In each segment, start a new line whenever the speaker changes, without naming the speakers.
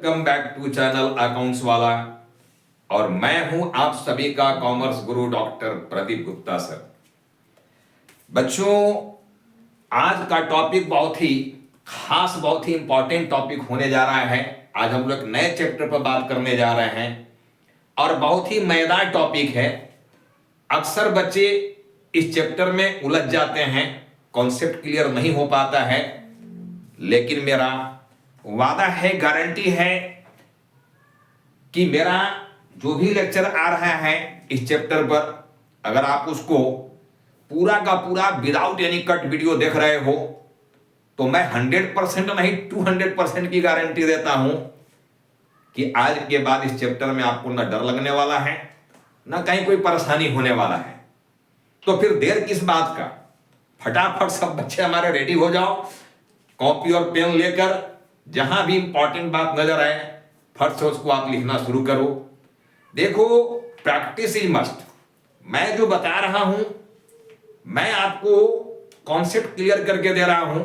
Welcome back to channel accounts वाला। और मैं हूं आप सभी का कॉमर्स गुरु डॉक्टर प्रदीप गुप्ता सर। बच्चों, आज का टॉपिक बहुत ही खास, बहुत ही इंपॉर्टेंट टॉपिक होने जा रहा है। आज हम लोग नए चैप्टर पर बात करने जा रहे हैं और बहुत ही मजेदार टॉपिक है। अक्सर बच्चे इस चैप्टर में उलझ जाते हैं, कॉन्सेप्ट क्लियर नहीं हो पाता है, लेकिन मेरा वादा है, गारंटी है कि मेरा जो भी लेक्चर आ रहा है इस चैप्टर पर, अगर आप उसको पूरा का पूरा विदाउट एनी कट वीडियो देख रहे हो तो मैं 100% नहीं 200% की गारंटी देता हूं कि आज के बाद इस चैप्टर में आपको ना डर लगने वाला है, ना कहीं कोई परेशानी होने वाला है। तो फिर देर किस बात का, फटाफट सब बच्चे हमारे रेडी हो जाओ, कॉपी और पेन लेकर जहां भी इंपॉर्टेंट बात नजर आए फट से उसको आप लिखना शुरू करो। देखो, प्रैक्टिस इज मस्ट। मैं जो बता रहा हूं, मैं आपको कॉन्सेप्ट क्लियर करके दे रहा हूं।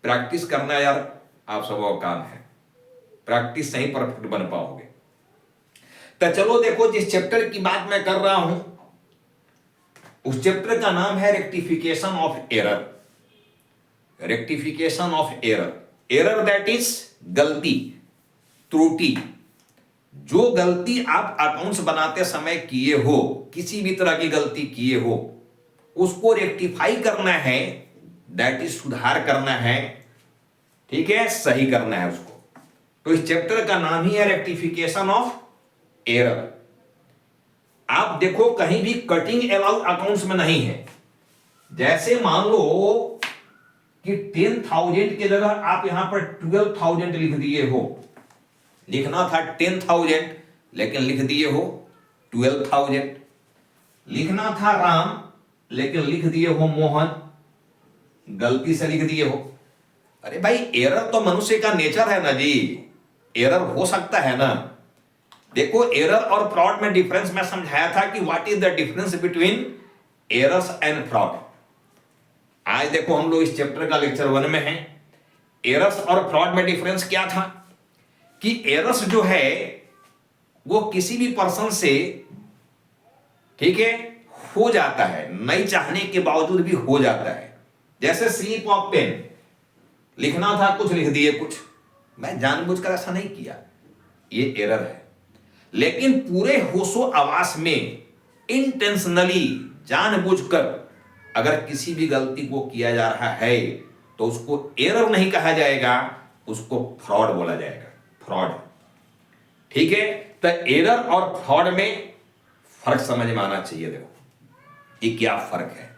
प्रैक्टिस करना यार आप सबका काम है, प्रैक्टिस से ही परफेक्ट बन पाओगे। तो चलो देखो, जिस चैप्टर की बात मैं कर रहा हूं उस चैप्टर का नाम है rectification of error. Rectification of error, error that is गलती, त्रुटि। जो गलती आप अकाउंट्स बनाते समय किए हो, किसी भी तरह की गलती किए हो, उसको रेक्टिफाई करना है, दैट इज सुधार करना है, ठीक है, सही करना है उसको। तो इस चैप्टर का नाम ही है रेक्टिफिकेशन ऑफ एरर। आप देखो, कहीं भी कटिंग अलाउड अकाउंट्स में नहीं है। जैसे मान लो कि 10,000 की जगह आप यहां पर 12,000 लिख दिए हो, लिखना था 10,000 लेकिन लिख दिए हो 12,000। लिखना था राम लेकिन लिख दिए हो मोहन, गलती से लिख दिए हो। अरे भाई, एरर तो मनुष्य का नेचर है ना जी, एरर हो सकता है ना। देखो, एरर और फ्रॉड में डिफरेंस मैं समझाया था कि what is the difference between errors and fraud. आज देखो, हम लोग इस चैप्टर का लेक्चर 1 में हैं। एरर्स और फ्रॉड में डिफरेंस क्या था कि एरर्स जो है वो किसी भी पर्सन से, ठीक है, हो जाता है, नहीं चाहने के बावजूद भी हो जाता है। जैसे स्लिप ऑफ पेन, लिखना था कुछ, लिख दिए कुछ, मैं जानबूझकर ऐसा नहीं किया, ये एरर है। लेकिन पूरे होशो आवास में इंटेंशनली, जानबूझकर अगर किसी भी गलती को किया जा रहा है तो उसको एरर नहीं कहा जाएगा, उसको फ्रॉड बोला जाएगा, फ्रॉड। ठीक है, तो एरर और फ्रॉड में फर्क समझ में आना चाहिए। देखो ये क्या फर्क है।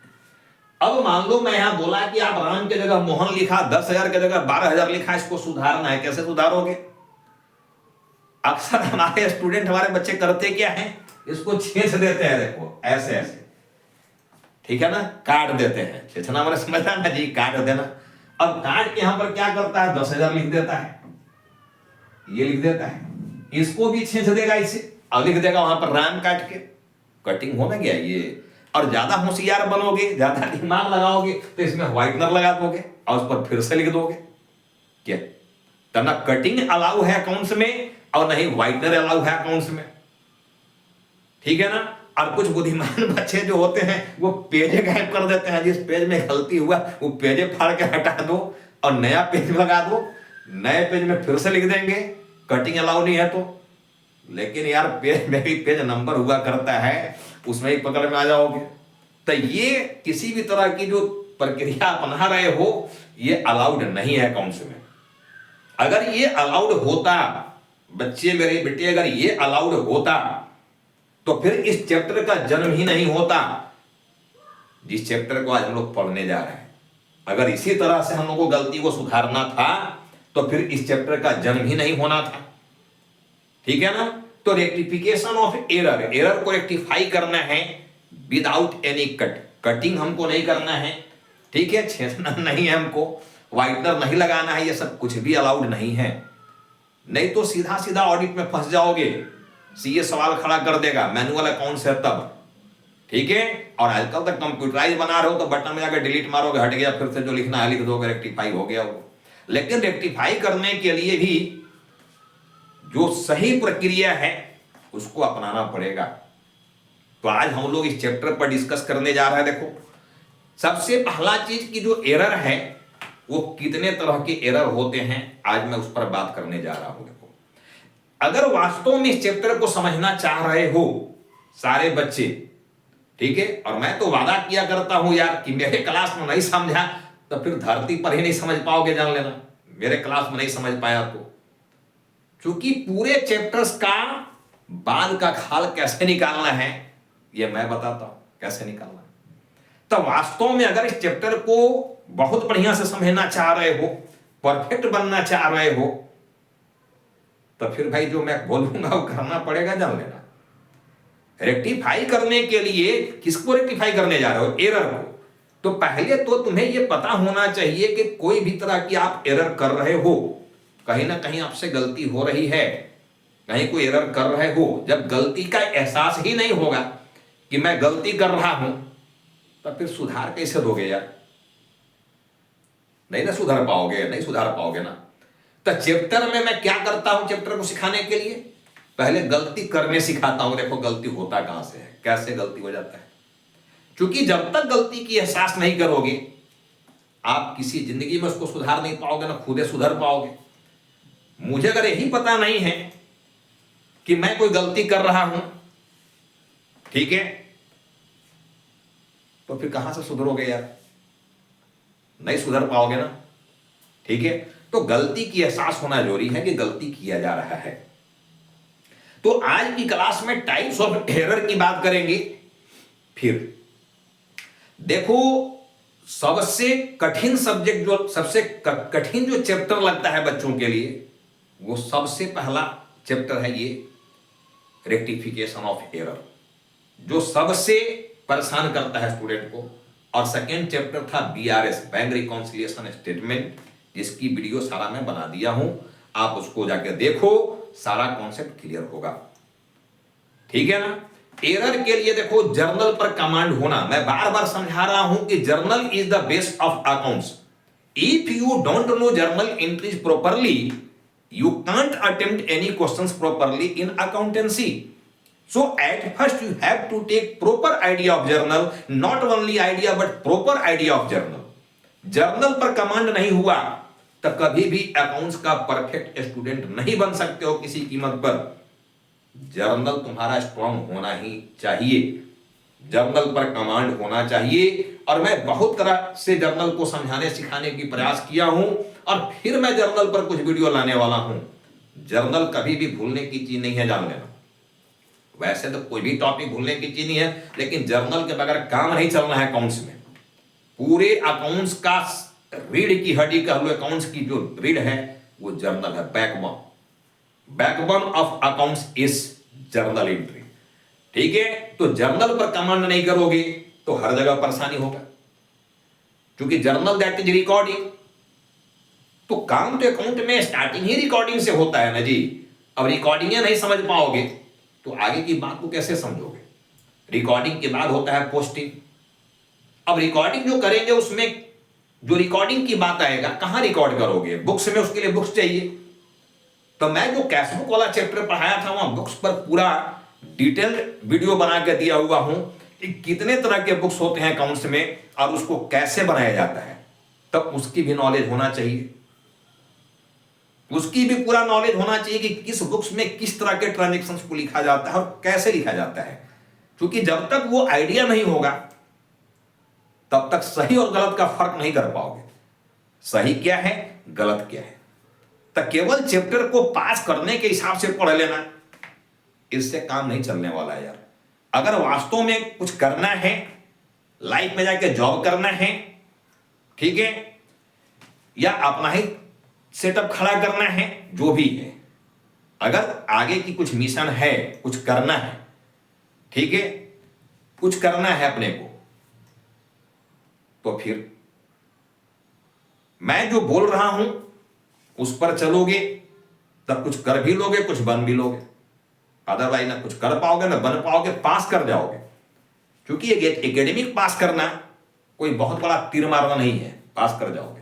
अब मान लो मैं यहां बोला कि आप राम की जगह मोहन लिखा, 10,000 की जगह 12,000 लिखा, इसको सुधारना है। कैसे सुधारोगे? अक्सर हमारे स्टूडेंट, हमारे बच्चे करते क्या है, इसको छेच देते हैं। देखो ऐसे ऐसे, ठीक है ना, काट देते हैं। छेचना मैंने समझा ना जी, काट देना। अब काट के यहां पर क्या करता है, 10,000 लिख देता है, ये लिख देता है, इसको भी छेच देगा इसे और लिख देगा वहां पर राम काट के। कटिंग हो ना गया ये। और ज्यादा होशियार बनोगे, ज्यादा दिमाग लगाओगे तो इसमें व्हाइटनर लगा दोगे और उस पर फिर से लिख दोगे। क्या तो ना कटिंग अलाउ है अकाउंट्स में और नहीं व्हाइटनर अलाउ है अकाउंट्स में, ठीक है ना। और कुछ बुद्धिमान बच्चे जो होते हैं वो पेज गायब कर देते हैं। जिस पेज में गलती हुआ वो पेज फाड़ के हटा दो और नया पेज लगा दो, नए पेज में फिर से लिख देंगे, कटिंग अलाउ नहीं है तो। लेकिन यार पेज में भी पेज नंबर हुआ करता है, उसमें ही पकड़ में आ जाओगे। तो ये किसी भी तरह की जो प्रक्रिया अपना रहे हो ये अलाउड नहीं है अकाउंट्स में। अगर ये अलाउड होता, बच्चे मेरे बेटे, अगर ये अलाउड होता तो फिर इस चैप्टर का जन्म ही नहीं होता जिस चैप्टर को आज हम लोग पढ़ने जा रहे हैं। अगर इसी तरह से हम लोग को गलती को सुधारना था तो फिर इस चैप्टर का जन्म ही नहीं होना था, ठीक है ना। तो रेक्टिफिकेशन ऑफ एरर, एरर को रेक्टिफाई करना है विदाउट एनी कट, कटिंग हमको नहीं करना है, ठीक है, छेदना नहीं है हमको, व्हाइटनर नहीं लगाना है, ये सब कुछ भी अलाउड नहीं है। नहीं तो सीधा सीधा ऑडिट में फंस जाओगे, सीए सवाल खड़ा कर देगा, मैनुअल अकाउंट है तब, ठीक है। और आजकल तक कंप्यूटराइज बना रहे हो तो बटन में जाकर डिलीट मारोगे, हट गया, फिर से जो लिखना है लिख दोगे, रेक्टिफाई हो गया वो। लेकिन रेक्टिफाई करने के लिए भी जो सही प्रक्रिया है उसको अपनाना पड़ेगा। तो आज हम लोग इस चैप्टर पर डिस्कस करने जा रहे हैं। देखो, सबसे पहला चीज की जो एरर है वो कितने तरह के एरर होते हैं, आज मैं उस पर बात करने जा रहा हूं। देखो, अगर वास्तव में इस चैप्टर को समझना चाह रहे हो सारे बच्चे, ठीक है, और मैं तो वादा किया करता हूं यार कि मेरे क्लास में नहीं समझा तो फिर धरती पर ही नहीं समझ पाओगे, जान लेना। मेरे क्लास में नहीं समझ पाया तो, क्योंकि पूरे चैप्टर्स का बाल का खाल कैसे निकालना है ये मैं बताता हूं, कैसे निकालना है। तो वास्तव में अगर इस चैप्टर को बहुत बढ़िया से समझना चाह रहे हो, परफेक्ट बनना चाह रहे हो, तो फिर भाई जो मैं बोलूंगा वो करना पड़ेगा, जान लेना। रेक्टिफाई करने के लिए किसको रेक्टिफाई करने जा रहे हो? एरर को। तो पहले तो तुम्हें यह पता होना चाहिए कि कोई भी तरह की आप एरर कर रहे हो, कहीं ना कहीं आपसे गलती हो रही है, कहीं कोई एरर कर रहे हो। जब गलती का एहसास ही नहीं होगा कि मैं गलती कर रहा हूं, तो फिर सुधार कैसे दोगे यार? नहीं ना सुधार पाओगे, नहीं सुधार पाओगे ना। तो चैप्टर में मैं क्या करता हूं? चैप्टर को सिखाने के लिए पहले गलती करने सिखाता हूं। देखो गलती होता कहां से है, कैसे गलती हो जाता है। क्योंकि जब तक गलती की एहसास नहीं करोगे, आप किसी जिंदगी में उसको सुधार नहीं पाओगे, ना खुद सुधर पाओगे। मुझे अगर यही पता नहीं है कि मैं कोई गलती कर रहा हूं, ठीक है, तो फिर कहां से सुधरोगे यार? नहीं सुधर पाओगे ना, ठीक है। तो गलती की एहसास होना जरूरी है कि गलती किया जा रहा है। तो आज की क्लास में टाइप्स ऑफ एरर की बात करेंगे। फिर देखो, सबसे कठिन सब्जेक्ट, जो सबसे कठिन जो चैप्टर लगता है बच्चों के लिए, वो सबसे पहला चैप्टर है ये रेक्टिफिकेशन ऑफ एरर, जो सबसे परेशान करता है स्टूडेंट को। और सेकेंड चैप्टर था बीआरएस, बैंक रिकॉन्सिलिएशन स्टेटमेंट, जिसकी वीडियो सारा मैं बना दिया हूं, आप उसको जाके देखो, सारा कॉन्सेप्ट क्लियर होगा, ठीक है ना। एरर के लिए देखो, जर्नल पर कमांड होना। मैं बार बार समझा रहा हूं कि journal is the base of accounts. If you don't know journal entries properly, you can't attempt any questions properly in accountancy. So at first you have to take proper idea of journal, not only idea but proper idea of journal. Journal पर command नहीं हुआ तो कभी भी accounts का perfect student नहीं बन सकते हो किसी कीमत पर। जर्नल तुम्हारा स्ट्रांग होना ही चाहिए, जर्नल पर कमांड होना चाहिए। और मैं बहुत तरह से जर्नल को समझाने सिखाने की प्रयास किया हूं, और फिर मैं जर्नल पर कुछ वीडियो लाने वाला हूं। जर्नल कभी भी भूलने की चीज नहीं है, जान लेना। वैसे तो कोई भी टॉपिक भूलने की चीज नहीं है, लेकिन जर्नल के बगैर काम नहीं चलना है अकाउंट्स में। पूरे अकाउंट्स का रीढ़ की हड्डी का हुए, अकाउंट्स की जो रीढ़ है वो जर्नल है, backbone. Backbone of accounts is journal entry, ठीक है। तो जर्नल पर कमांड नहीं करोगे तो हर जगह परेशानी होगा, क्योंकि जर्नल दैट इज रिकॉर्डिंग। तो काम तो अकाउंट में स्टार्टिंग ही रिकॉर्डिंग से होता है ना जी। अब रिकॉर्डिंग नहीं समझ पाओगे तो आगे की बात को कैसे समझोगे? रिकॉर्डिंग के बाद होता है पोस्टिंग। अब रिकॉर्डिंग जो करेंगे उसमें जो रिकॉर्डिंग की बात आएगा, कहां रिकॉर्ड करोगे? बुक्स में, उसके लिए बुक्स चाहिए। तो मैं जो कैश बुक वाला चैप्टर पढ़ाया था वहां बुक्स पर पूरा डिटेल्ड वीडियो बना के दिया हुआ हूं कि कितने तरह के बुक्स होते हैं अकाउंट्स में और उसको कैसे बनाया जाता है। तब उसकी भी नॉलेज होना चाहिए, उसकी भी पूरा नॉलेज होना चाहिए कि किस बुक्स में किस तरह के ट्रांजैक्शंस को लिखा जाता है और कैसे लिखा जाता है। क्योंकि जब तक वो आइडिया नहीं होगा तब तक सही और गलत का फर्क नहीं कर पाओगे। सही क्या है, गलत क्या है। तो केवल चैप्टर को पास करने के हिसाब से पढ़ लेना, इससे काम नहीं चलने वाला है यार। अगर वास्तव में कुछ करना है, लाइफ में जाके जॉब करना है, ठीक है, या अपना ही सेटअप खड़ा करना है, जो भी है, अगर आगे की कुछ मिशन है, कुछ करना है, ठीक है, कुछ करना है अपने को, तो फिर मैं जो बोल रहा हूं उस पर चलोगे तब कुछ कर भी लोगे, कुछ बन भी लोगे। अदरवाइज ना कुछ कर पाओगे ना बन पाओगे, पास कर जाओगे। क्योंकि एकेडमिक पास करना कोई बहुत बड़ा तीर मारना नहीं है, पास कर जाओगे।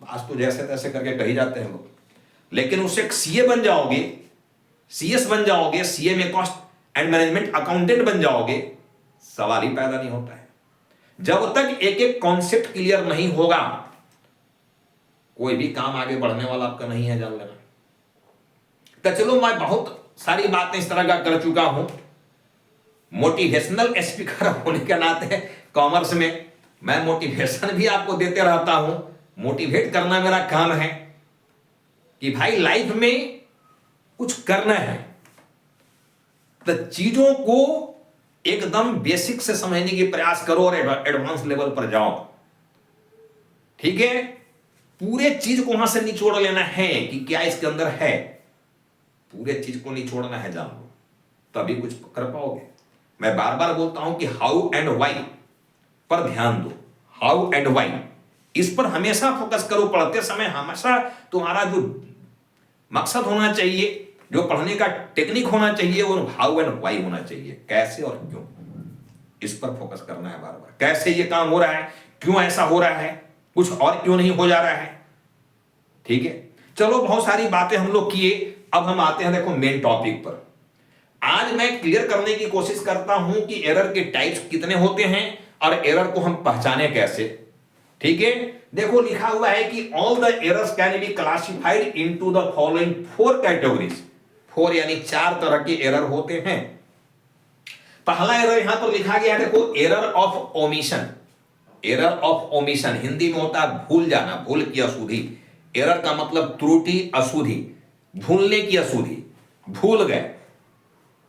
पास तो जैसे तैसे करके कही जाते हैं लोग। लेकिन उससे सीए बन जाओगे, सीएस बन जाओगे, सीए में कॉस्ट एंड मैनेजमेंट अकाउंटेंट बन जाओगे, सवाल ही पैदा नहीं होता है। जब तक एक एक कॉन्सेप्ट क्लियर नहीं होगा, कोई भी काम आगे बढ़ने वाला आपका नहीं है, जान लेना। तो चलो, मैं बहुत सारी बातें इस तरह का कर चुका हूं। मोटिवेशनल स्पीकर होने के नाते कॉमर्स में मैं मोटिवेशन भी आपको देते रहता हूं। मोटिवेट करना मेरा काम है कि भाई लाइफ में कुछ करना है, तो चीजों को एकदम बेसिक से समझने की प्रयास करो और एडवांस लेवल पर जाओ। ठीक है, पूरे चीज को वहां से निचोड़ लेना है कि क्या इसके अंदर है, पूरे चीज को निचोड़ना है, जान लो, तभी कुछ कर पाओगे। मैं बार बार बोलता हूं कि हाउ एंड व्हाई पर ध्यान दो। हाउ एंड व्हाई, इस पर हमेशा फोकस करो। पढ़ते समय हमेशा तुम्हारा जो मकसद होना चाहिए, जो पढ़ने का टेक्निक होना चाहिए, वो हाउ एंड व्हाई होना चाहिए। कैसे और क्यों, इस पर फोकस करना है बार बार। कैसे ये काम हो रहा है, क्यों ऐसा हो रहा है, कुछ और क्यों नहीं हो जा रहा है। ठीक है, चलो, बहुत सारी बातें हम लोग किए। अब हम आते हैं, देखो, मेन टॉपिक पर। आज मैं क्लियर करने की कोशिश करता हूं कि एरर के टाइप्स कितने होते हैं और एरर को हम पहचाने कैसे। ठीक है, देखो, लिखा हुआ है कि all the errors can be classified into the following 4 categories. 4 यानी 4 तरह के एरर होते हैं। पहला एरर यहां पर लिखा गया है, देखो, error of omission. Error of omission Hindi में होता है भूल जाना, भूल की अशुद्धि। एरर का मतलब त्रुटि, अशुद्धि, भूलने की अशुद्धि। भूल गए,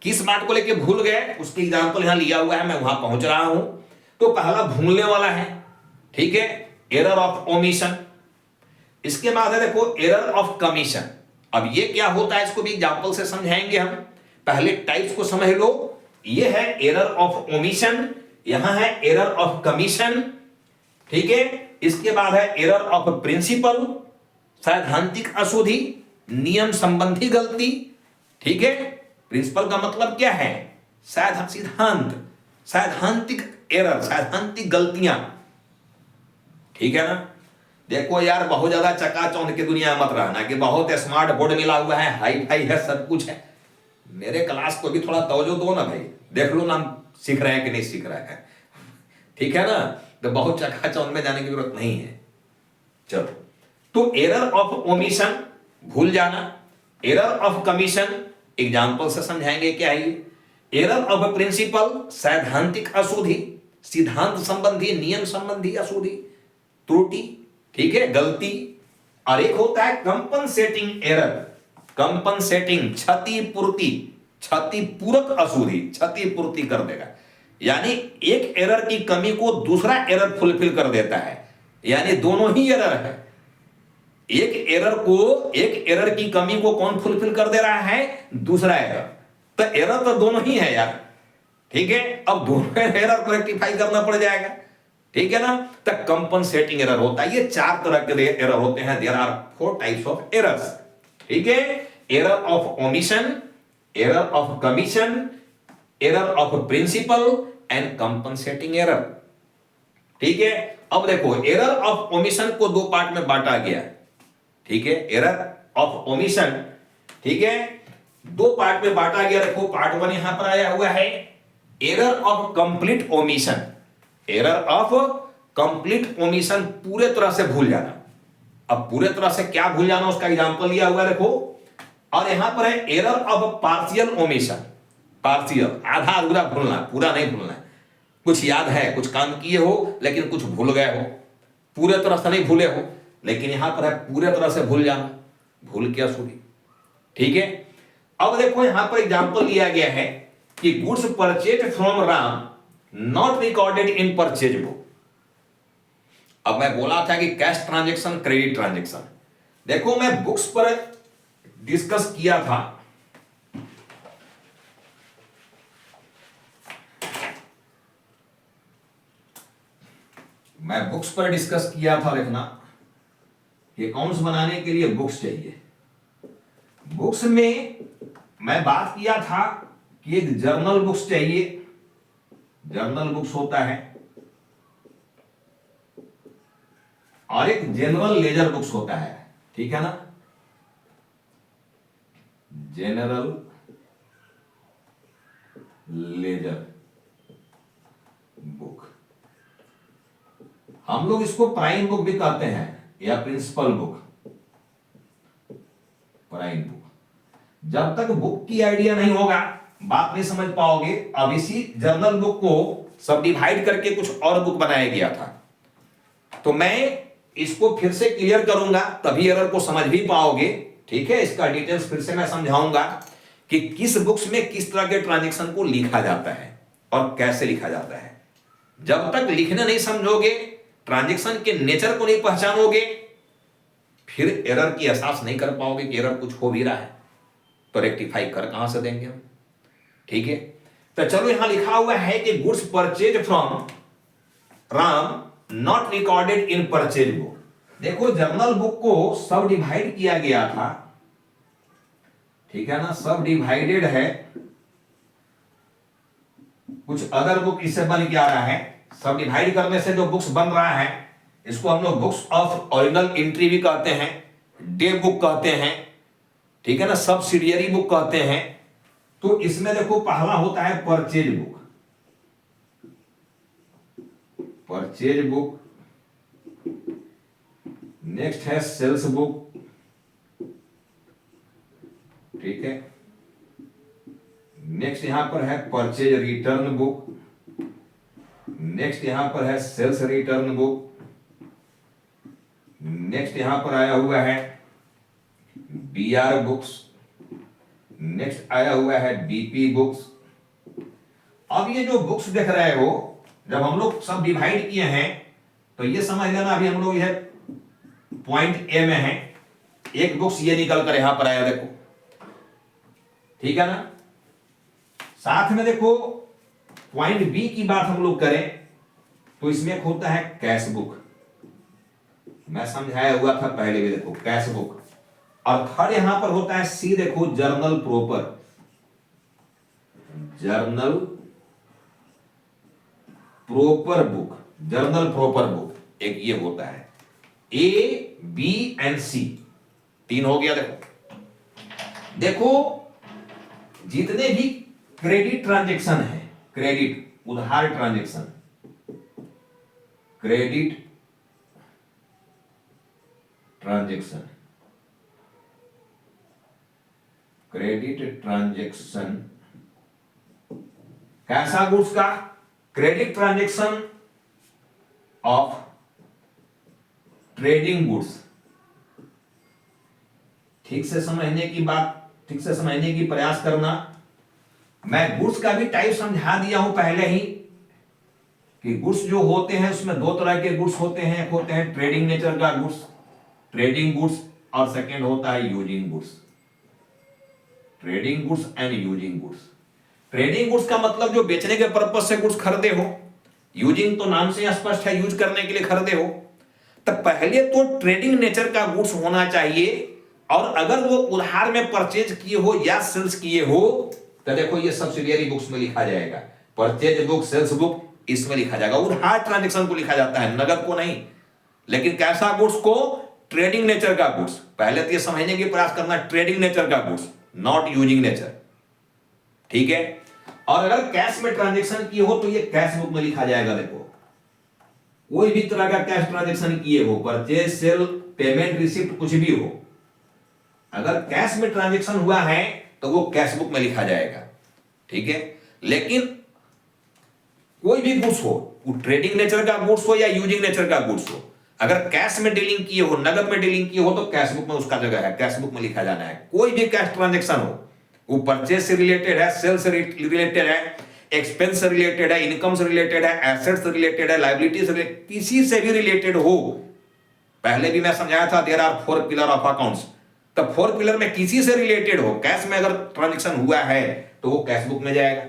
किस बात को लेके भूल गए, उसकी एग्जांपल यहां लिया हुआ है, मैं वहां पहुंच रहा हूं। तो पहला भूलने वाला है, ठीक है, एरर ऑफ ओमिशन। इसके बाद है, देखो, एरर ऑफ कमीशन। अब ये क्या होता है, इसको भी एग्जांपल से समझाएंगे हम। पहले टाइप्स को समझ लो। ये है एरर ऑफ ओमिशन, यहां है एरर ऑफ कमीशन। ठीक है, इसके बाद है एरर ऑफ प्रिंसिपल, सैद्धांतिक अशुद्धि, नियम संबंधी गलती। ठीक है, प्रिंसिपल का मतलब क्या है, सिद्धांत, सैद्धांतिक एरर, सैद्धांतिक गलतियां। ठीक है ना। देखो यार, बहुत ज्यादा चकाचौंध की दुनिया मत रहना कि बहुत स्मार्ट बोर्ड मिला हुआ है, हाई फाई है, सब कुछ है। मेरे क्लास को भी थोड़ा तवज्जो दो ना भाई, देख लो ना हम सीख रहे हैं कि नहीं सीख रहे हैं। ठीक है ना, तो बहुत चकाचौंध में जाने की जरूरत नहीं है। चलो, तो एरर ऑफ ओमिशन, भूल जाना। एरर ऑफ कमीशन, एग्जाम्पल से समझाएंगे क्या है। एरर ऑफ प्रिंसिपल, सैद्धांतिक अशुद्धि, सिद्धांत संबंधी, नियम संबंधी अशुद्धि, त्रुटि। ठीक है, गलती। और एक होता है कंपनसेटिंग एरर। कंपनसेटिंग, क्षतिपूर्ति, क्षतिपूरक अशुद्धि, क्षतिपूर्ति कर देगा। यानी एक एरर की कमी को दूसरा एरर फुलफिल कर देता है, यानी दोनों ही एरर है। एक एरर की कमी को कौन फुलफिल कर दे रहा है, दूसरा एरर। तो एरर तो दोनों ही है यार। ठीक है, अब दोनों एरर को रेक्टिफाई करना पड़ जाएगा। ठीक है ना। तो कंपनसेटिंग एरर होता है। ये 4 तरह के एरर होते हैं। There are 4 types of errors. ठीक है, error of omission, error of commission, error of principle and compensating error. ठीक है, अब देखो, एरर ऑफ ओमिशन को 2 पार्ट में बांटा गया। ठीक है, एरर ऑफ ओमिशन, ठीक है, 2 पार्ट में बांटा गया। देखो, पार्ट 1 यहां पर आया हुआ है, error of complete omission. Error of complete omission, पूरे तरह से भूल जाना। अब पूरे तरह से क्या भूल जाना, उसका एग्जांपल लिया हुआ है, देखो। और यहां पर है error of partial omission. Partial, आधा अधूरा भूलना, पूरा नहीं भूलना। कुछ याद है, कुछ काम किए हो लेकिन कुछ भूल गए हो, पूरे तरह से नहीं भूले हो, लेकिन यहां पर है पूरे तरह से भूल जाना, भूल की अशुद्धि। ठीक है, अब देखो, यहां पर एग्जांपल लिया गया है कि goods purchase from Ram not recorded in purchase book. अब मैं बोला था कि कैश ट्रांजैक्शन, क्रेडिट ट्रांजैक्शन। देखो, मैं बुक्स पर डिस्कस किया था। मैं बुक्स पर डिस्कस किया था, लिखना कि अकाउंट्स बनाने के लिए बुक्स चाहिए। बुक्स में मैं बात किया था कि एक जर्नल बुक्स चाहिए, जर्नल बुक्स होता है, और एक जनरल लेजर बुक्स होता है। ठीक है ना। जनरल लेजर बुक, हम लोग इसको प्राइम बुक भी कहते हैं या प्रिंसिपल बुक, प्राइम बुक। जब तक बुक की आइडिया नहीं होगा बात नहीं समझ पाओगे। अब इसी जर्नल बुक को सब डिवाइड करके कुछ और बुक बनाया गया था, तो मैं इसको फिर से क्लियर करूंगा तभी एरर को समझ भी पाओगे। ठीक है, इसका डिटेल्स फिर से मैं समझाऊंगा कि किस बुक्स में किस तरह के ट्रांजैक्शन को लिखा जाता है और कैसे लिखा जाता है। जब तक लिखने नहीं समझोगे, ट्रांजैक्शन के नेचर को नहीं पहचानोगे, फिर एरर की एहसास नहीं कर पाओगे कि एरर कुछ हो भी रहा है, तो रेक्टिफाई कर कहां से देंगे हम। ठीक है, तो चलो यहां लिखा हुआ है कि goods purchase from Ram not recorded in purchase book. देखो जर्नल बुक को सब डिवाइड किया गया था, ठीक है ना, सब डिवाइडेड है, कुछ अदर बुक इससे बन के आ रहा है। सब डिवाइड करने से जो बुक्स बन रहा है इसको हम लोग बुक्स ऑफ ओरिजिनल एंट्री भी कहते हैं, डे बुक कहते हैं, ठीक है ना, सब्सिडियरी बुक कहते हैं। तो इसमें देखो पहला होता है purchase book, purchase book, next है सेल्स बुक, ठीक है, नेक्स्ट यहां पर है परचेज रिटर्न बुक, नेक्स्ट यहां पर है सेल्स रिटर्न बुक, नेक्स्ट यहां पर आया हुआ है बीआर बुक्स, नेक्स्ट आया हुआ है बीपी बुक्स। अब ये जो बुक्स देख रहे हो, जब हम लोग सब डिवाइड किए हैं तो ये समझ लेना अभी हम लोग यह पॉइंट ए में है, एक बुक्स ये निकल कर यहां पर आया, देखो, ठीक है ना। साथ में देखो पॉइंट बी की बात हम लोग करें तो इसमें एक होता है कैश बुक, मैं समझाया हुआ था पहले भी, देखो कैश बुक। और थर्ड यहां पर होता है सी, देखो journal proper, journal proper book, journal proper book एक ये होता है। ए बी एंड सी तीन हो गया। देखो जितने भी क्रेडिट ट्रांजैक्शन है, क्रेडिट उधार transaction, credit transaction, credit transaction कैसा गुड्स का, credit transaction of trading goods. ठीक से समझने की बात, ठीक से समझने की प्रयास करना। मैं गुड्स का भी टाइप समझा दिया हूं पहले ही कि गुड्स जो होते हैं उसमें दो तरह के गुड्स होते हैं, एक होते हैं ट्रेडिंग नेचर का गुड्स, ट्रेडिंग गुड्स, और सेकेंड होता है using goods, trading goods and using goods. Trading goods का मतलब जो बेचने के पर्पज से गुड्स खरीदे हो, यूजिंग तो नाम से स्पष्ट है, यूज करने के लिए खरीदे हो। तो पहले तो ट्रेडिंग नेचर का गुड्स होना चाहिए, और अगर वो उधार में परचेज किए हो या सेल्स किए हो तो देखो ये सब्सिडियरी बुक्स में लिखा जाएगा, परचेज बुक, सेल्स बुक इसमें लिखा जाएगा। उधार ट्रांजैक्शन को लिखा जाता है, नगद को नहीं। लेकिन कैसा गुड्स को, ट्रेडिंग नेचर का गुड्स। पहले तो ये समझने की प्रयास करना, ट्रेडिंग नेचर का गुड्स, नॉट यूजिंग नेचर, ठीक है। और अगर कैश में ट्रांजैक्शन किए हो तो ये कैश बुक में लिखा जाएगा। देखो कोई भी तरह का कैश ट्रांजैक्शन किए हो, परचेज, सेल, पेमेंट, रिसिप्ट, कुछ भी हो, अगर कैश में ट्रांजैक्शन हुआ है तो वो कैश बुक में लिखा जाएगा, ठीक है। लेकिन कोई भी गुड्स हो, वो ट्रेडिंग नेचर का गुड्स हो या यूजिंग नेचर का गुड्स हो, अगर कैश में डीलिंग किए हो, नगद में डीलिंग किए हो तो कैश बुक में उसका जगह है, कैश बुक में लिखा जाना है। कोई भी कैश ट्रांजैक्शन हो, वो परचेज से रिलेटेड है, सेल से रिलेटेड है, एक्सपेंस से रिलेटेड है, इनकम से रिलेटेड है, एसेट से रिलेटेड है, लायबिलिटी से, किसी से भी रिलेटेड हो। पहले भी मैं समझाया था there are 4 pillar of accounts, तो 4 पिलर में किसी से रिलेटेड हो, कैश में अगर ट्रांजैक्शन हुआ है तो वो कैश बुक में जाएगा।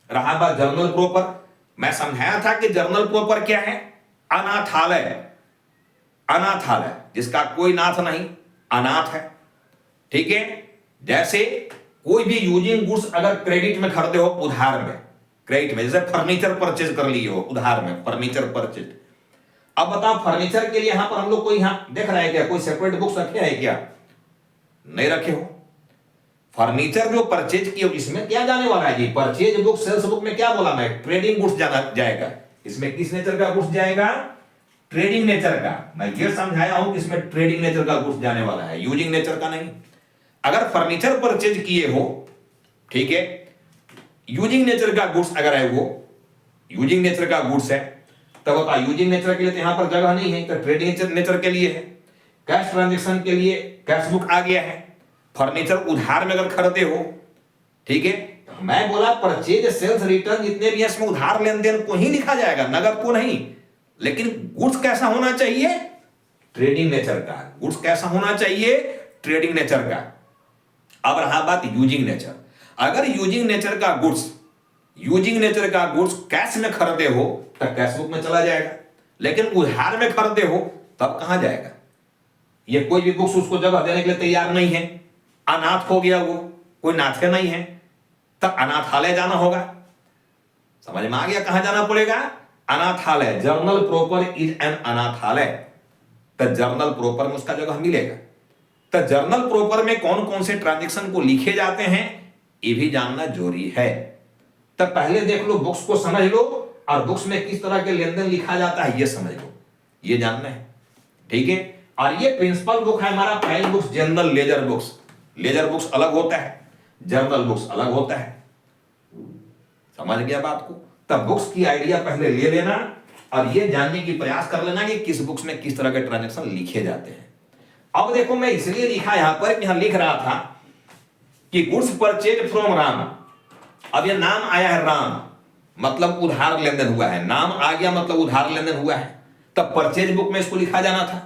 रहा बात जर्नल प्रॉपर, मैं समझाया था कि जर्नल प्रॉपर क्या है, अनाथालय, अनाथालय जिसका कोई नाथ नहीं, अनाथ है, ठीक है। जैसे कोई भी यूजिंग गुड्स अगर क्रेडिट में खरीदे हो, उधार में, क्रेडिट में, जैसे फर्नीचर परचेज कर लिए हो उधार में, फर्नीचर परचेज। अब बताओ फर्नीचर के लिए यहां पर हम लोग कोई यहां देख रहे हैं क्या, कोई सेपरेट बुक्स रखे हैं क्या? नहीं रखे हो। फर्नीचर जो परचेज किया इसमें क्या जाने वाला है जी, परचेज बुक सेल्स बुक में क्या बोला मैं, ट्रेडिंग गुड्स जाना जाएगा। इसमें किस नेचर का गुड्स जाएगा, ट्रेडिंग नेचर का। मैं ये समझाया हूं कि इसमें ट्रेडिंग नेचर का गुड्स जाने वाला है, यूजिंग नेचर का नहीं। अगर फर्नीचर परचेज किए हो, ठीक है, यूजिंग नेचर का गुड्स अगर है, वो यूजिंग नेचर का गुड्स है, तब बता यूजिंग नेचर के लिए तो यहां पर जगह नहीं है, तो ट्रेडिंग नेचर के लिए है। कैश ट्रांजेक्शन के लिए कैश बुक आ गया है। फर्नीचर उधार में अगर खरीदे हो, ठीक है, मैं बोला परचेज सेल्स रिटर्न जितने भी है इसमें उधार लेन देन को ही लिखा जाएगा, नगद को नहीं। लेकिन गुड्स कैसा होना चाहिए, ट्रेडिंग नेचर का। गुड्स कैसा होना चाहिए, ट्रेडिंग नेचर का। अब रहा बात यूजिंग नेचर। अगर यूजिंग नेचर का गुड्स कैश में खरीदे हो तब कैश बुक में चला जाएगा, लेकिन उधार में खरीदे हो तब कहां जाएगा। ये कोई भी बुक्स उसको जगह देने के लिए तैयार नहीं है, अनाथ हो गया, वो कोई नाथे नहीं है, तब अनाथालय जाना होगा। समझ में आ गया, कहां जाना पड़ेगा, अनाथालय। जर्नल प्रॉपर इज एन अनाथालय, तो जर्नल प्रॉपर में उसका जगह मिलेगा। तो जर्नल प्रॉपर में कौन कौन से ट्रांजेक्शन को लिखे जाते हैं ये भी जानना जरूरी है। तो पहले देख लो, बुक्स को समझ लो, और बुक्स में किस तरह के लेन देन लिखा जाता है ये समझ लो, ये जानना है, ठीक है। और ये प्रिंसिपल बुक है हमारा, file books, general ledger books. Ledger books अलग होता है, जर्नल बुक्स अलग होता है। समझ गया बात को। तब बुक्स की आइडिया पहले ले लेना और ये जानने की प्रयास कर लेना कि किस बुक्स में किस तरह के ट्रांजेक्शन लिखे जाते हैं। अब देखो, मैं इसलिए लिखा यहां पर, यहां लिख रहा था कि गुड्स परचेज फ्रॉम राम। अब ये नाम आया है राम, मतलब उधार लेन देन हुआ है। नाम आ गया मतलब उधार लेन देन हुआ है, तब परचेज बुक में इसको लिखा जाना था।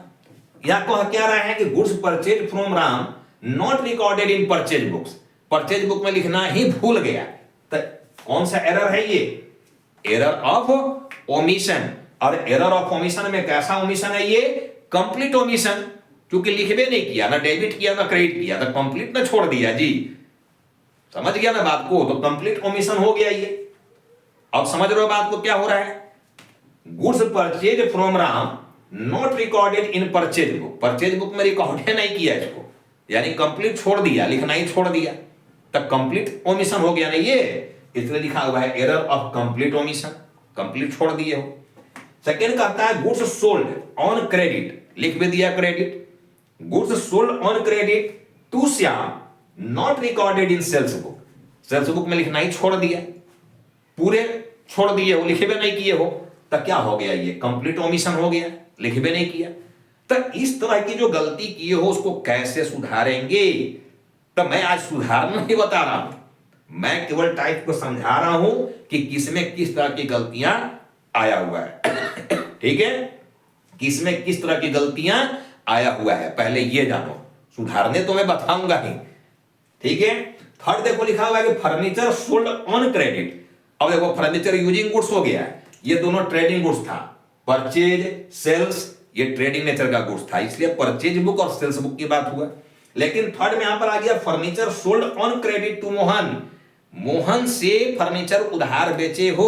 यहां को क्या रहा है कि goods purchase from Ram not recorded in purchase books. Purchase book में लिखना ही भूल गया, तो कौन सा एरर है ये, एरर ऑफ ओमिशन। और एरर ऑफ ओमिशन में कैसा ओमिशन है ये, कंप्लीट ओमिशन, क्योंकि लिखबे नहीं किया, ना डेबिट किया ना क्रेडिट किया, तो कंप्लीट ना छोड़ दिया जी। समझ गया ना बात को, तो कंप्लीट ओमिशन हो गया ये। अब समझ रहे हो बात को, क्या हो रहा है, goods purchase from Ram not recorded in purchase book. Purchase book में रिकॉर्ड नहीं किया इसको, यानी कंप्लीट छोड़ दिया, लिखना ही छोड़ दिया, तब कंप्लीट ओमिशन हो गया ना ये, इसलिए लिखा हुआ है error of complete omission, complete छोड़ दिए हो। सेकेंड कहता है गुड्स सोल्ड ऑन क्रेडिट, लिख भी दिया credit, goods sold on credit to Shyam not recorded in sales book. Sales book में लिखना ही छोड़ दिया, पूरे छोड़ दिए हो, लिखे भी नहीं किए हो, तब क्या हो गया, ये कंप्लीट ओमिशन हो गया, लिखे भी नहीं किया। तो इस तरह की जो गलती किए हो उसको कैसे सुधारेंगे, तो मैं आज सुधारना नहीं बता रहा हूं, मैं केवल टाइप को समझा रहा हूं कि किसमें किस तरह की गलतियां आया हुआ है। ठीक है, किसमें किस तरह की गलतियां आया हुआ है, पहले ये जानो, सुधारने तो मैं बताऊंगा ही। ठीक है, थर्ड देखो लिखा हुआ है कि फर्नीचर सोल्ड ऑन क्रेडिट। अब देखो फर्नीचर यूजिंग गुड्स हो गया, ये दोनों ट्रेडिंग गुड्स था, परचेज सेल्स ये ट्रेडिंग नेचर का गुड्स था, इसलिए परचेज बुक और सेल्स बुक की बात हुआ। लेकिन थर्ड में यहां पर आ गया furniture sold on credit to Mohan, Mohan से फर्नीचर उधार बेचे हो।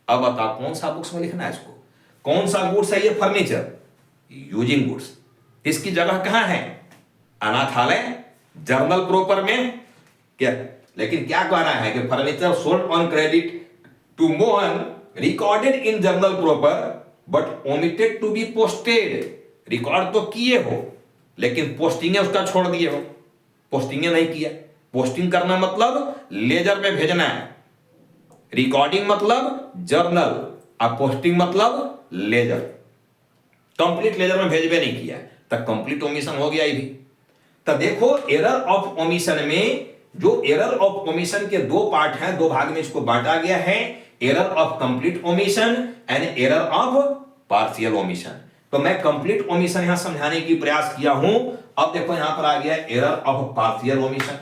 अब बताओ कौन सा बुक्स में लिखना है इसको, कौन सा गुड्स है ये, फर्नीचर यूजिंग गुड्स, इसकी जगह कहां है, अनाथालय, जर्नल प्रॉपर में क्या। लेकिन क्या कह रहा है कि furniture sold on credit to Mohan recorded in journal proper but omitted to be posted. Record तो किए हो लेकिन पोस्टिंग उसका छोड़ दिए हो, पोस्टिंग नहीं किया। पोस्टिंग करना मतलब लेजर में भेजना है, रिकॉर्डिंग मतलब जर्नल, और पोस्टिंग मतलब लेजर। कंप्लीट लेजर में भेजबे नहीं किया, तब कंप्लीट ओमिशन हो गया ये भी। तो देखो एरर ऑफ ओमिशन में, जो एरर ऑफ ओमिशन के दो पार्ट हैं, दो भाग में इसको बांटा गया है, error of complete omission and error of partial omission. तो मैं कंप्लीट ओमिशन यहां समझाने की प्रयास किया हूं। अब देखो यहां पर आ गया एरर ऑफ पार्शियल ओमिशन,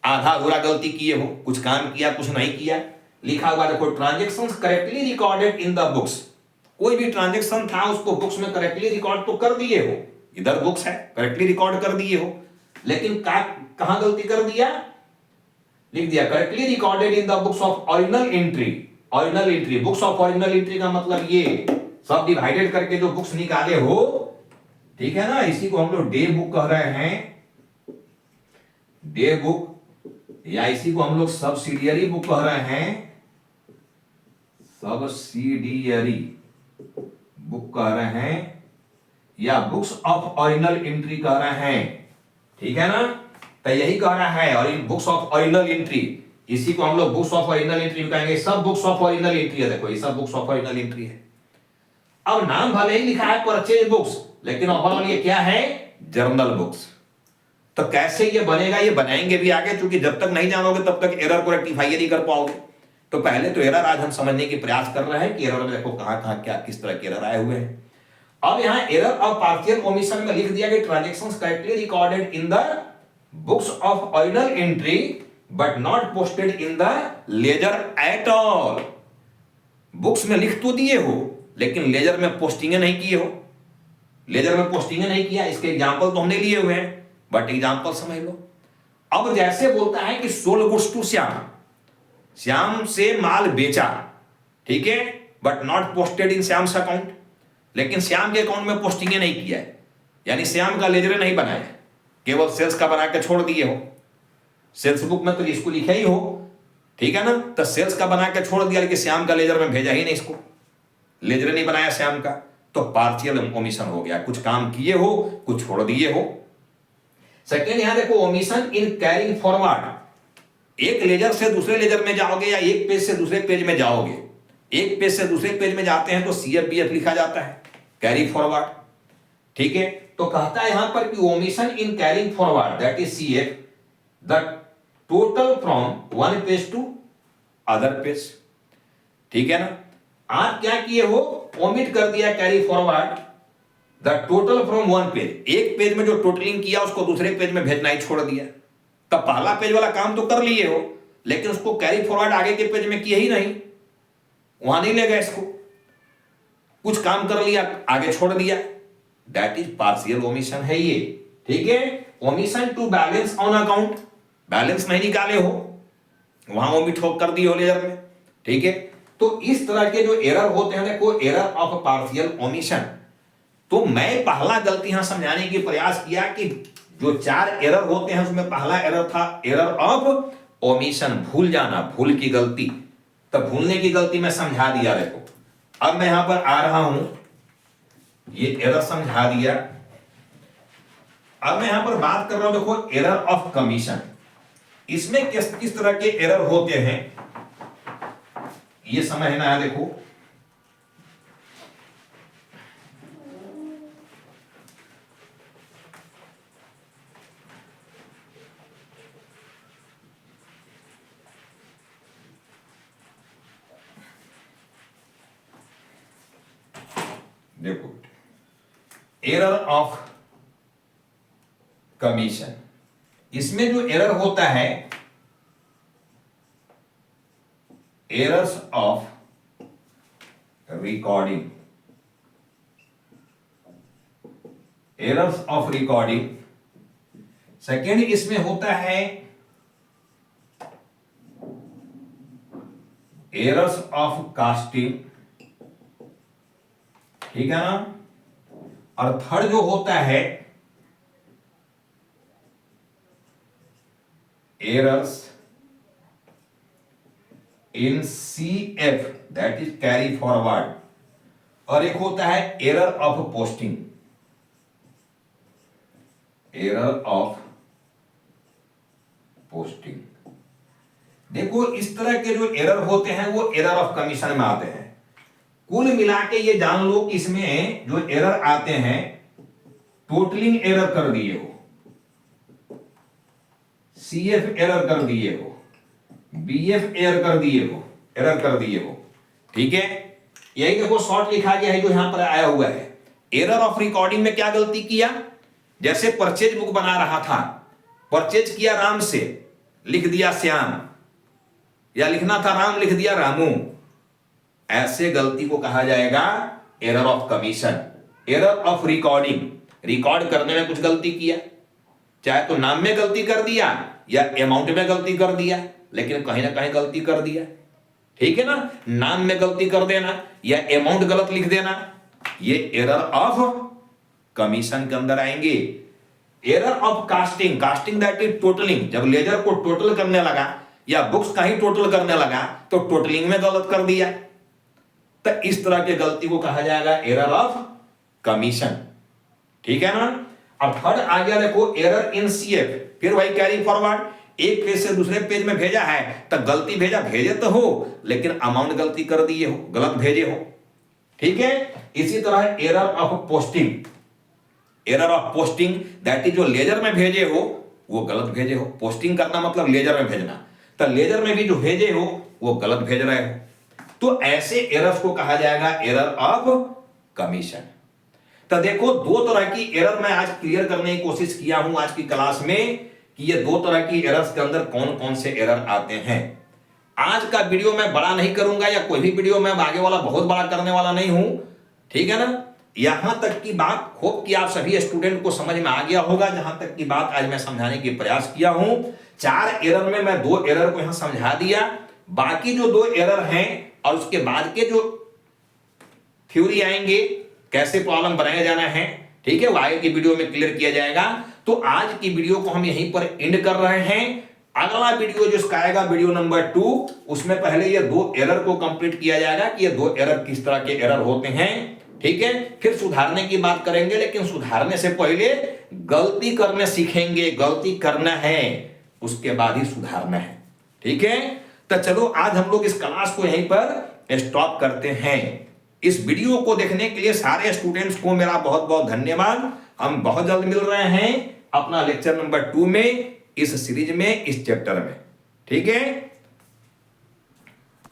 आधा अधूरा गलती किए हो, कुछ काम किया कुछ नहीं किया। लिखा हुआ देखो transactions correctly recorded in the books, कोई भी ट्रांजेक्शन था उसको बुक्स में करेक्टली रिकॉर्ड तो कर दिए हो, इधर बुक्स है करेक्टली रिकॉर्ड कर दिए हो, लेकिन कहां गलती कर दिया, लिख दिया correctly recorded in the books of original entry. Original entry, books of original entry का मतलब ये सब डिवाइडेड करके जो बुक्स निकाले हो, ठीक है ना, इसी को हम लोग डे बुक कह रहे हैं, डे बुक, या इसी को हम लोग सब्सिडियरी बुक कह रहे हैं, सब्सिडियरी बुक कह रहे हैं, या बुक्स ऑफ ओरिजिनल एंट्री कह रहे हैं, ठीक है ना। तो यही कह रहा है, और इन बुक्स ऑफ ओरिजिनल एंट्री, इसी को हम लोग बुक्स ऑफ ओरिजिनल एंट्री कहेंगे। सब बुक्स ऑफ ओरिजिनल एंट्री है, देखो ये सब बुक्स ऑफ ओरिजिनल एंट्री है। अब नाम भले ही लिखा है परचेज बुक्स, लेकिन ओवरऑल ये क्या है, जर्नल बुक्स। तो कैसे ये बनेगा, ये बनाएंगे भी आगे, क्योंकि जब तक नहीं जानोगे तब तक एरर को रेक्टिफाई नहीं कर पाओगे। तो पहले तो एरर आज हम समझने की प्रयास कर रहे हैं कि एरर में देखो कहां कहां क्या किस तरह के एरर आए हुए हैं। अब यहां एरर ऑफ पार्शियल ओमिशन में लिख दिया कि transactions correctly recorded in the books of original entry but not posted in the ledger at all. Books में लिख तो दिए हो, लेकिन लेजर में पोस्टिंग नहीं किए हो, लेजर में पोस्टिंग नहीं किया। इसके एग्जांपल तो हमने लिए हुए हैं, बट एग्जांपल समझ लो। अब जैसे बोलता है कि sold goods to Shyam, Shyam से माल बेचा, ठीक है, but not posted in Shyam's account, लेकिन श्याम के अकाउंट में पोस्टिंग नहीं किया है, यानी श्याम का लेजर नहीं बनाया, केवल सेल्स का बना के छोड़ दिए हो। सेल्स बुक में तो इसको लिखे ही हो, ठीक है ना, तो सेल्स का बना के छोड़ दिया, लेकिन श्याम का लेजर में भेजा ही नहीं, इसको लेजर नहीं बनाया श्याम का, तो पार्शियल ओमिशन हो गया। कुछ काम किए हो, कुछ छोड़ दिए हो। सेकेंड यहां देखो, ओमिशन इन कैरिंग फॉरवर्ड, एक लेजर से दूसरे लेजर में जाओगे या एक पेज से दूसरे पेज में जाओगे, एक पेज से दूसरे पेज में जाते हैं तो CFBF लिखा जाता है, कैरी फॉरवर्ड, ठीक है। तो कहता है यहां पर कि omission in carrying forward that is CF the total from one page to other page, ठीक है ना। आप क्या किए हो, ओमिट कर दिया carry forward the total from one page, एक पेज में जो टोटलिंग किया उसको दूसरे पेज में भेजना ही छोड़ दिया। तब पहला पेज वाला काम तो कर लिए हो, लेकिन उसको कैरी फॉरवर्ड आगे के पेज में किए ही नहीं, वहां नहीं ले गए इसको, कुछ काम कर लिया आगे छोड़ दिया, दैट इज पार्शियल ओमिशन है ये, ठीक है। Omission to balance on account, balance नहीं निकाले हो, वहां ओमिट हो कर दिए हो लेजर में, ठीक है। तो इस तरह के जो एरर होते हैं, देखो एरर ऑफ पार्शियल ओमिशन। तो मैं पहला गलती यहां समझाने की प्रयास किया कि जो 4 एरर होते हैं उसमें पहला एरर था एरर ऑफ ओमिशन, भूल जाना, भूल की गलती। तब भूलने की गलती में समझा दिया। देखो अब मैं यहां पर आ रहा हूं, ये एरर समझा दिया। अब मैं यहां पर बात कर रहा हूं, देखो एरर ऑफ कमीशन, इसमें किस तरह के एरर होते हैं ये समझना है। देखो देखो एरर ऑफ कमीशन, इसमें जो एरर होता है errors of recording, errors of recording. Second इसमें होता है एरर्स ऑफ कास्टिंग, ठीक है ना। और थर्ड जो होता है errors in CF that is carry forward, और एक होता है error of posting, error of posting. देखो इस तरह के जो एरर होते हैं वो एरर ऑफ कमीशन में आते हैं। कुल मिला के ये जान लो कि इसमें जो एरर आते हैं, टोटलिंग एरर कर दिए हो, CF एरर कर दिए हो, BF एरर कर दिए हो, एरर कर दिए हो, ठीक है। यही देखो शॉर्ट लिखा गया है जो यहां पर आया हुआ है। एरर ऑफ रिकॉर्डिंग में क्या गलती किया, जैसे परचेज बुक बना रहा था, परचेज किया राम से, लिख दिया श्याम, या लिखना था राम लिख दिया रामू, ऐसे गलती को कहा जाएगा error of commission. Error of recording, record करने में कुछ गलती किया, चाहे तो नाम में गलती कर दिया या अमाउंट में गलती कर दिया, लेकिन कहीं ना कहीं गलती कर दिया, ठीक है ना। नाम में गलती कर देना या अमाउंट गलत लिख देना, ये एरर ऑफ कमीशन के अंदर आएंगे। Error of casting, casting that is totalling, जब लेजर को टोटल करने लगा या बुक्स का ही टोटल करने लगा तो टोटलिंग में गलत कर दिया, तो इस तरह की गलती को कहा जाएगा एरर ऑफ कमीशन। ठीक है ना। अब थर्ड आ गया देखो एरर इन सीएफ, फिर वही कैरी फॉरवर्ड, एक पेज से दूसरे पेज में भेजा है तो गलती भेजे तो हो लेकिन अमाउंट गलती कर दिए हो, गलत भेजे हो। ठीक है। इसी तरह error of posting, error of posting that is जो लेजर में भेजे हो वो गलत भेजे हो, पोस्टिंग करना मतलब लेजर में भेजना, तो लेजर में भी जो भेजे हो वो गलत भेज रहे हो, तो ऐसे एरर्स को कहा जाएगा एरर ऑफ कमीशन। तो देखो दो तरह की एरर मैं आज क्लियर करने की कोशिश किया हूं आज की क्लास में कि ये दो तरह की एरर्स के अंदर कौन कौन से एरर आते हैं। आज का वीडियो मैं बड़ा नहीं करूंगा या कोई भी वीडियो मैं आगे वाला बहुत बड़ा करने वाला नहीं हूं, ठीक है ना। यहां तक की बात होप कि आप सभी स्टूडेंट को समझ में आ गया होगा, जहां तक की बात आज मैं समझाने की प्रयास किया हूं। 4 एरर में मैं 2 एरर को यहां समझा दिया, बाकी जो 2 एरर हैं और उसके बाद के जो थ्योरी आएंगे कैसे प्रॉब्लम बनाया जाना है, ठीक है, वो आगे की वीडियो में क्लियर किया जाएगा। तो आज की वीडियो को हम यहीं पर एंड कर रहे हैं। अगला वीडियो जो इसका आएगा वीडियो नंबर 2, उसमें पहले ये 2 एरर को कंप्लीट किया जाएगा कि ये 2 एरर किस तरह के एरर होते हैं, ठीक है। फिर सुधारने की बात करेंगे, लेकिन सुधारने से पहले गलती करने सीखेंगे, गलती करना है उसके बाद ही सुधारना है, ठीक है। तो चलो आज हम लोग इस क्लास को यहीं पर स्टॉप करते हैं। इस वीडियो को देखने के लिए सारे स्टूडेंट्स को मेरा बहुत बहुत धन्यवाद। हम बहुत जल्द मिल रहे हैं अपना लेक्चर नंबर 2 में, इस सीरीज में, इस चैप्टर में, ठीक है।